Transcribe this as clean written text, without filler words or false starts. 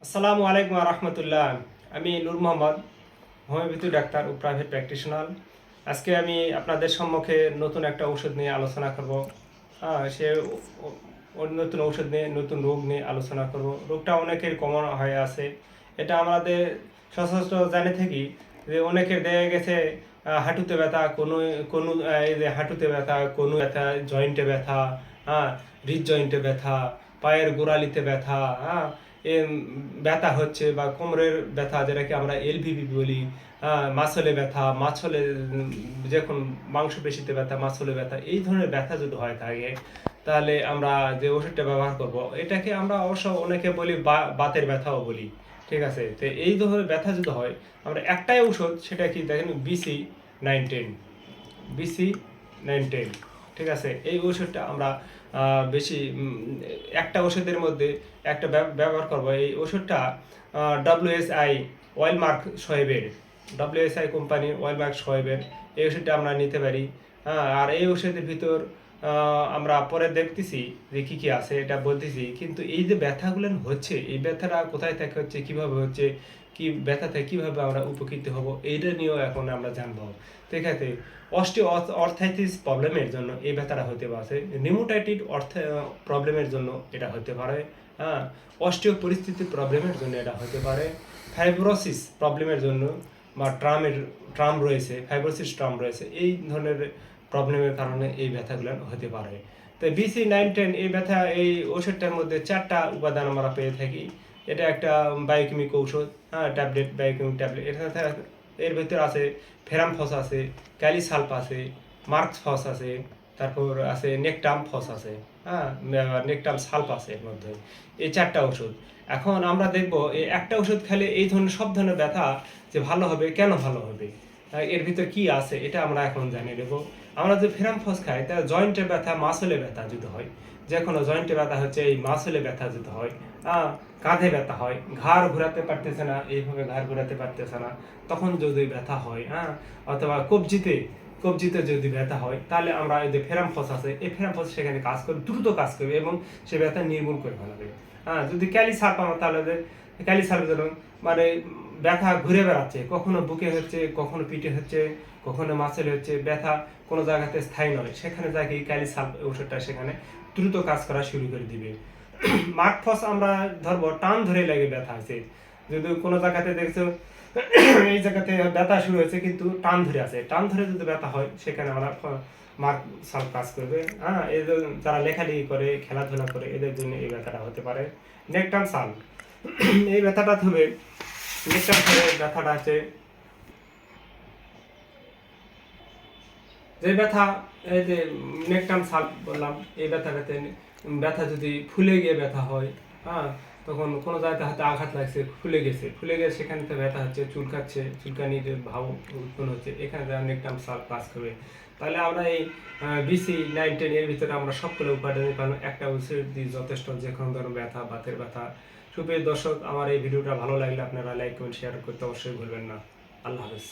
আসসালামু আলাইকুম রহমতুল্লাহ। আমি নূর মোহাম্মদ, হোমিওপ্যাথি ডাক্তার ও প্রাইভেট প্র্যাকটিশনার। আজকে আমি আপনাদের সম্মুখে নতুন একটা ঔষধ নিয়ে আলোচনা করব। সে নতুন ঔষধ নিয়ে, নতুন রোগ নিয়ে আলোচনা করব। রোগটা অনেকের কমন হয়ে আছে। এটা আমাদের সচরাচর জানে থাকি যে অনেকের দেখা গেছে হাঁটুতে ব্যথা, কোনো কোনো এই যে হাঁটুতে ব্যথা, কোনো ব্যথা, জয়েন্টে ব্যথা, হ্যাঁ, রিজ জয়েন্টে ব্যথা, পায়ের গোড়ালিতে ব্যথা, হ্যাঁ, ব্যথা হচ্ছে, বা কোমরের ব্যথা যেটাকে আমরা এলভিবি বলি, মাসলে ব্যথা, মাছলে যখন মাংসপেশিতে ব্যথা, মাছলে ব্যথা, এই ধরনের ব্যথা যদি হয় থাকে, তাহলে আমরা যে ওষুধটা ব্যবহার করব এটাকে আমরা অবশ্য অনেকে বলি বাতের ব্যথাও বলি। ঠিক আছে, তো এই ধরনের ব্যথা যদি হয়, আমরা একটাই ঔষধ, সেটা কি দেখেন, BC910। BC910, ঠিক আছে। এই ওষুধটা আমরা বেশি একটা ওষুধের মধ্যে একটা ব্যবহার করব। এই ওষুধটা WSI ওয়েলমার্ক শোয়েবের, WSI কোম্পানি ওয়েলমার্ক শোয়েবের এই ওষুধটা আমরা নিতে পারি। আর এই ওষুধের ভিতর আমরা পরে দেখতেছি যে কী কী আছে, এটা বলতেছি। কিন্তু এই যে ব্যথাগুলো হচ্ছে, এই ব্যথাটা কোথায় থেকে হচ্ছে, কীভাবে হচ্ছে, কি ব্যথা থেকে কীভাবে আমরা উপকৃত হব, এইটা নিয়েও এখন আমরা জানবো। ঠিক আছে, অর্থাইটিস প্রবলেমের জন্য এই ব্যথাটা হতে পারে, নিউমোটাইটিস প্রবলেমের জন্য এটা হতে পারে, হ্যাঁ, অস্টিও পরিস্থিতি প্রবলেমের জন্য এটা হতে পারে, ফাইব্রোসিস প্রবলেমের জন্য, বা ট্রাম রয়েছে, ফাইব্রোসিস ট্রাম রয়েছে, এই ধরনের প্রবলেমের কারণে এই ব্যথাগুলো হতে পারে। তো BC910 এই ব্যথা, এই ওষুধটার মধ্যে 4টা উপাদান আমরা পেয়ে থাকি। এটা একটা বায়োকেমিক ঔষধ, হ্যাঁ, ট্যাবলেট, বায়োকেমিক ট্যাবলেট। এর ভিতরে আছে ফেরামফস আছে, ক্যালিসাল্প আছে, মার্কসফস আছে, তারপর আছে নেকটাম ফস আছে, হ্যাঁ, নেকটাম সাল্প আছে এর মধ্যে। এই 4টা ওষুধ। এখন আমরা দেখব এই একটা ওষুধ খেলে এই ধরনের সব ধরনের ব্যথা যে ভালো হবে, কেন ভালো হবে, এর ভিতর কি আছে, এটা আমরা এখন জানিয়ে দেবো। আমরা যে ফেরামফস খাই, তা জয়েন্টে ব্যথা, মাসলে ব্যথা যদি হয়, যে কোনো জয়েন্টে ব্যথা হচ্ছে, এই মাসলে ব্যথা যদি হয়, কাঁধে ব্যথা হয়, ঘাড় ঘোরাতে পারতেছে না, এইভাবে ঘাড় ঘোরাতে পারতেছে না, তখন যদি ব্যথা হয়, অথবা কবজিতে যদি ব্যথা হয়, তাহলে আমরা এই যে ফেরামফস আছে, এই ফেরামফস সেখানে কাজ করবে, দ্রুত কাজ করবে এবং সে ব্যথা নির্মূল করে ফেলাবে। যদি ক্যালিসাল্প আমরা, তাহলে ক্যালিসাল্প যেন মানে ব্যথা ঘুরে বেড়াচ্ছে, কখনো বুকে হচ্ছে, কখনো পিঠে হচ্ছে, কখনো মাসেলে হচ্ছে, ব্যথা কোনো জায়গাতে স্থায়ী নয়, সেখানে যাকে ক্যালিসাল্প ওষুধটা সেখানে দ্রুত কাজ করা শুরু করে দিবে। মার্কফস আমরা ধরবো টান ধরে লাগে ব্যথা আছে, যদি কোনো জায়গাতে দেখছো এই জায়গাতে ব্যথা শুরু হয়েছে কিন্তু টান ধরে আছে, টান ধরে যদি ব্যথা হয়, সেখানে আমরা মার্ক সাল কাজ করবে। এই যারা লেখালেখি করে, খেলাধুলা করে, এদের জন্য এই ব্যথাটা হতে পারে। নেকটাম সাল, এই ব্যথাটা হবে, নেকটাম সালের ব্যথাটা আছে যে ব্যথা, এই যে নেকটাম সাল বললাম, এই ব্যথাটাতে ব্যথা যদি ফুলে গিয়ে ব্যথা হয়, তখন কোনো জায়গাতে হাতে আঘাত লাগছে, ফুলে গেছে, সেখানে তো ব্যথা হচ্ছে, চুলকানির ভাব উৎপন্ন হচ্ছে, এখানে যারা নেকটাম সাল কাজ করবে। তাহলে আমরা এই BC910 এর ভিতরে আমরা সবগুলো উপাদানের কারণ একটা ওষুধ দিয়ে যথেষ্ট, যে কোনো ধরনের ব্যথা, বাতের ব্যথা। সুপ্রিয় দর্শক, আমার এই ভিডিওটা ভালো লাগলে আপনারা লাইক কমেন্ট শেয়ার করতে অবশ্যই ভুলবেন না। আল্লাহ হাফেজ।